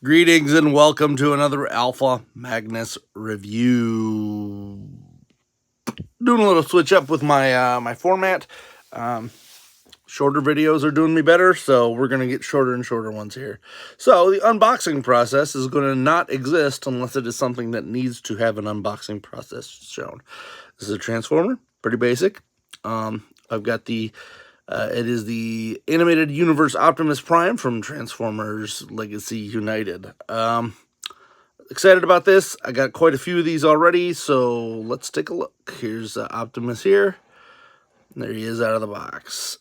Greetings and welcome to another Alpha Magnus review. Doing a little switch up with my my format. Shorter videos are doing me better, so we're going to get shorter and shorter ones here. So the unboxing process is going to not exist unless it is something that needs to have an unboxing process shown. This is a Transformer, pretty basic. I've got the it is the animated universe Optimus Prime from Transformers Legacy United. Excited about this. I got quite a few of these already, so let's take a look. Here's Optimus here. There he is out of the box.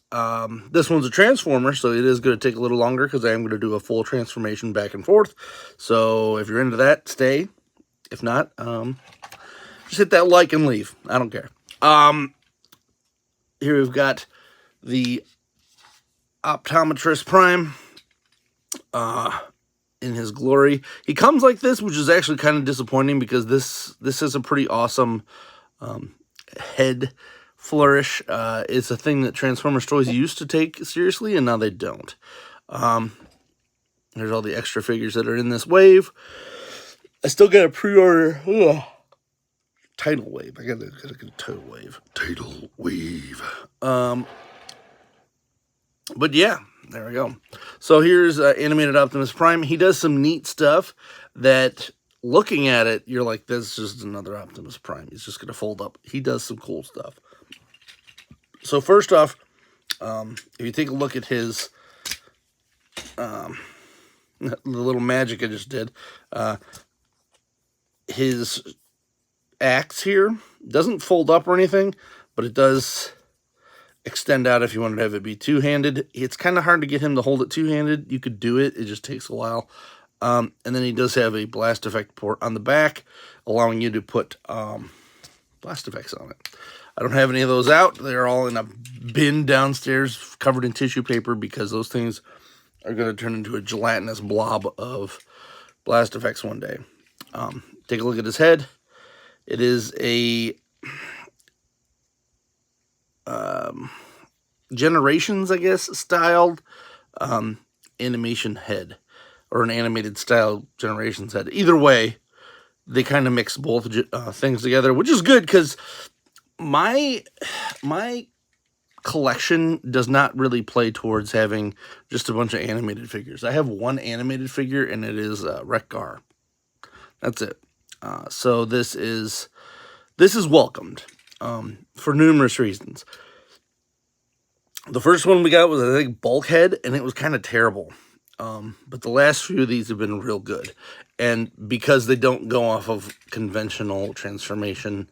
This one's a Transformer, so it is going to take a little longer because I am going to do a full transformation back and forth. So if you're into that, stay. If not, just hit that like and leave. I don't care. Here we've got the Optimus Prime in his glory. He comes like this, which is actually kind of disappointing because this is a pretty awesome head flourish. It's a thing that Transformers toys used to take seriously, and now they don't. There's all the extra figures that are in this wave. I still got a pre-order. Tidal wave. I gotta get a tidal wave. Tidal wave. But yeah, there we go. So here's animated Optimus Prime. He does some neat stuff that, looking at it, you're like, this is just another Optimus Prime. He's just going to fold up. He does some cool stuff. So first off, if you take a look at his, the little magic I just did, his axe here doesn't fold up or anything, but it does extend out if you wanted to have it be two-handed. It's kind of hard to get him to hold it two-handed. You could do it. It just takes a while. And then he does have a blast effect port on the back, allowing you to put blast effects on it. I don't have any of those out. They're all in a bin downstairs covered in tissue paper because those things are going to turn into a gelatinous blob of blast effects one day. Take a look at his head. It is a Generations, I guess, styled animation head, or an animated style Generations head. Either way, they kind of mix both things together, which is good because my collection does not really play towards having just a bunch of animated figures. I have one animated figure, and it is Wreck-Gar. That's it. So this is welcomed for numerous reasons. The first one we got was, I think, Bulkhead, and it was kind of terrible. But the last few of these have been real good. And because they don't go off of conventional transformation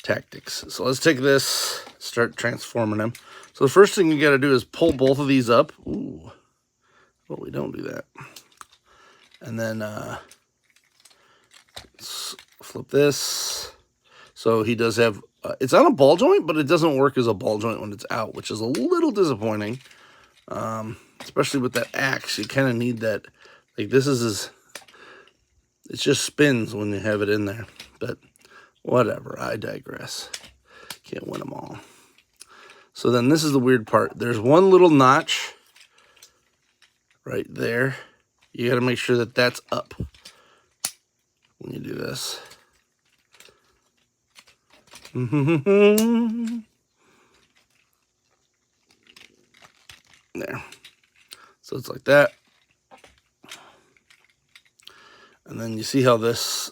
tactics. So let's take this, start transforming them. So the first thing you got to do is pull both of these up. Ooh. Well, we don't do that. And then let's flip this. So he does have, it's on a ball joint, but it doesn't work as a ball joint when it's out, which is a little disappointing. Especially with that axe, you kind of need that. Like, this is it just spins when you have it in there. But whatever, I digress. Can't win them all. So then this is the weird part. There's one little notch right there. You got to make sure that that's up when you do this. There. So it's like that. And then you see how this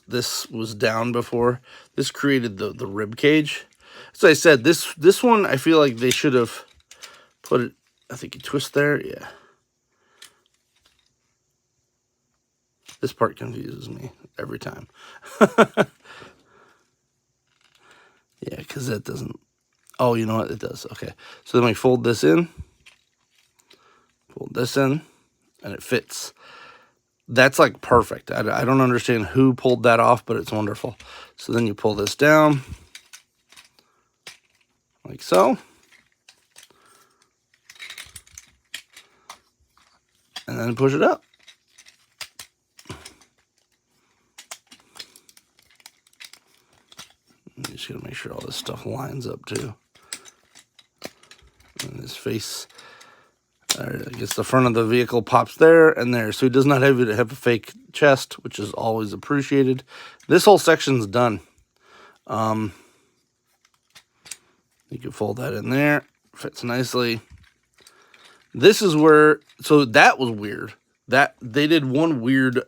was down before? This created the rib cage. As I said, this one, I feel like they should have put it, I think you twist there, yeah. This part confuses me every time. Yeah, because that doesn't, oh, you know what, it does, okay. So then we fold this in, and it fits. That's like perfect. I don't understand who pulled that off, but it's wonderful. So then you pull this down, like so. And then push it up. You just gotta make sure all this stuff lines up too. And his face I guess the front of the vehicle pops there and there. So he does not have to have a fake chest, which is always appreciated. This whole section's done. You can fold that in there. Fits nicely. This is where, so that was weird. That they did one weird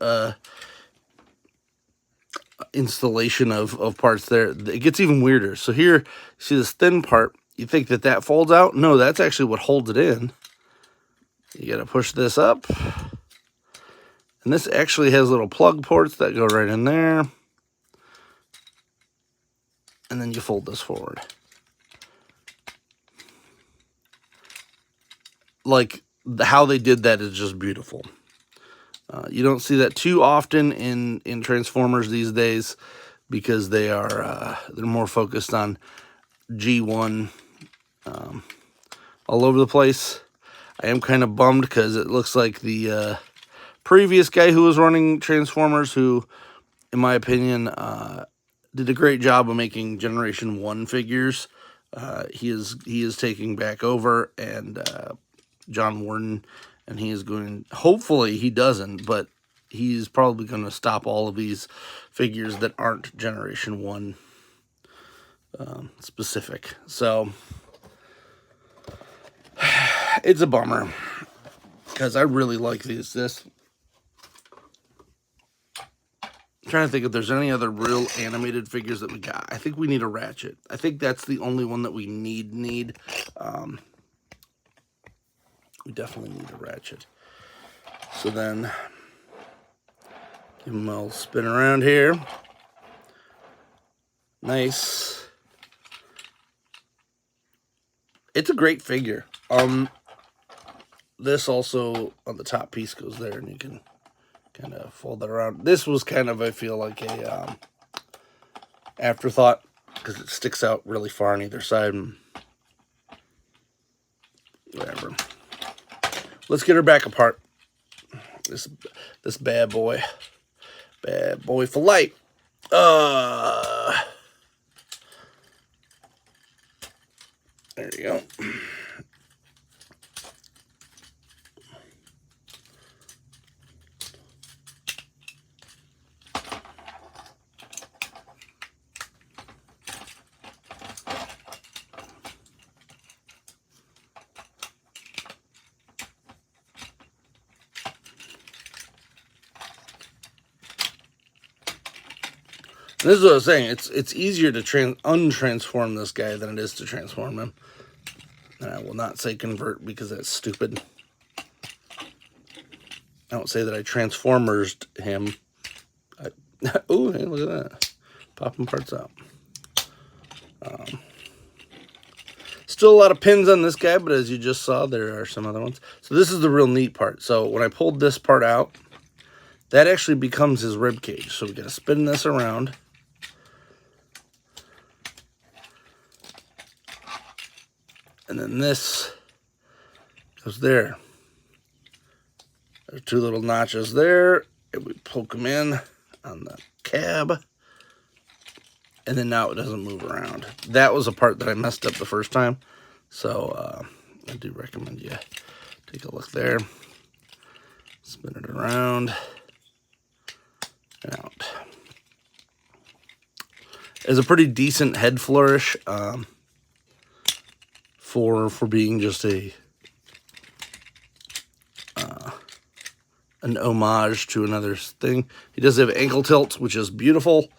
installation of parts there. It gets even weirder. So here, see this thin part. You think that folds out? No, that's actually what holds it in. You got to push this up. And this actually has little plug ports that go right in there. And then you fold this forward. Like, how they did that is just beautiful. You don't see that too often in Transformers these days because they're more focused on G1 all over the place. I am kind of bummed because it looks like the previous guy who was running Transformers, who, in my opinion, did a great job of making Generation 1 figures. He is taking back over, and John Warden, and he is going, hopefully he doesn't, but he's probably going to stop all of these figures that aren't Generation 1 specific. So it's a bummer because I really like this. I'm trying to think if there's any other real animated figures that we got. I think we need a Ratchet. I think that's the only one that we need. We definitely need a Ratchet. So then, give him a little spin around here. Nice. It's a great figure. This also, on the top piece, goes there, and you can kind of fold that around. This was kind of, I feel like, a afterthought, because it sticks out really far on either side. And whatever. Let's get her back apart. This bad boy. Bad boy for life. There you go. This is what I was saying. It's easier to untransform this guy than it is to transform him. And I will not say convert because that's stupid. I don't say that I transformersed him. Oh, hey, look at that. Popping parts out. Still a lot of pins on this guy, but as you just saw, there are some other ones. So this is the real neat part. So when I pulled this part out, that actually becomes his rib cage. So we got to spin this around. And then this goes there. There's two little notches there. And we poke them in on the cab. And then now it doesn't move around. That was a part that I messed up the first time. So I do recommend you take a look there. Spin it around. And out. It's a pretty decent head flourish. For being just an homage to another thing. He does have ankle tilts, which is beautiful.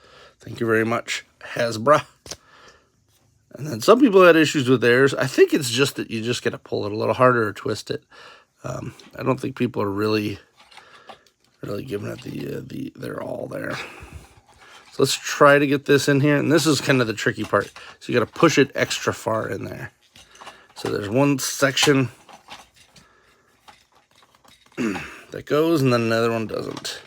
Thank you very much, Hasbro. And then some people had issues with theirs. I think it's just that you just got to pull it a little harder or twist it. I don't think people are really giving it their all there. So let's try to get this in here. And this is kind of the tricky part. So you got to push it extra far in there. So there's one section that goes, and then another one doesn't.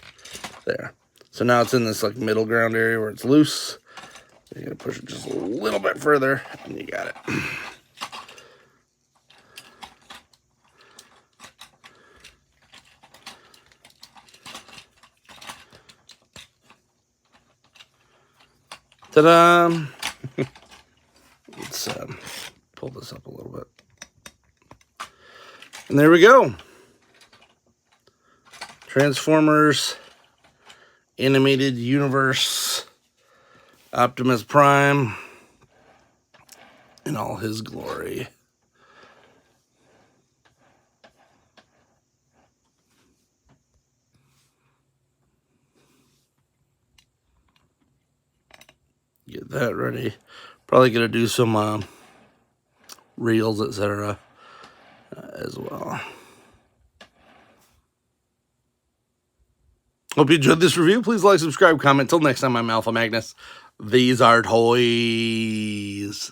There. So now it's in this like middle ground area where it's loose. You gotta push it just a little bit further, and you got it. Ta-da! Let's pull this up a little bit. And there we go. Transformers Animated Universe Optimus Prime in all his glory. Get that ready. Probably gonna do some reels, etc. As well. Hope you enjoyed this review. Please like, subscribe, comment. Till next time, I'm Alpha Magnus. These are toys.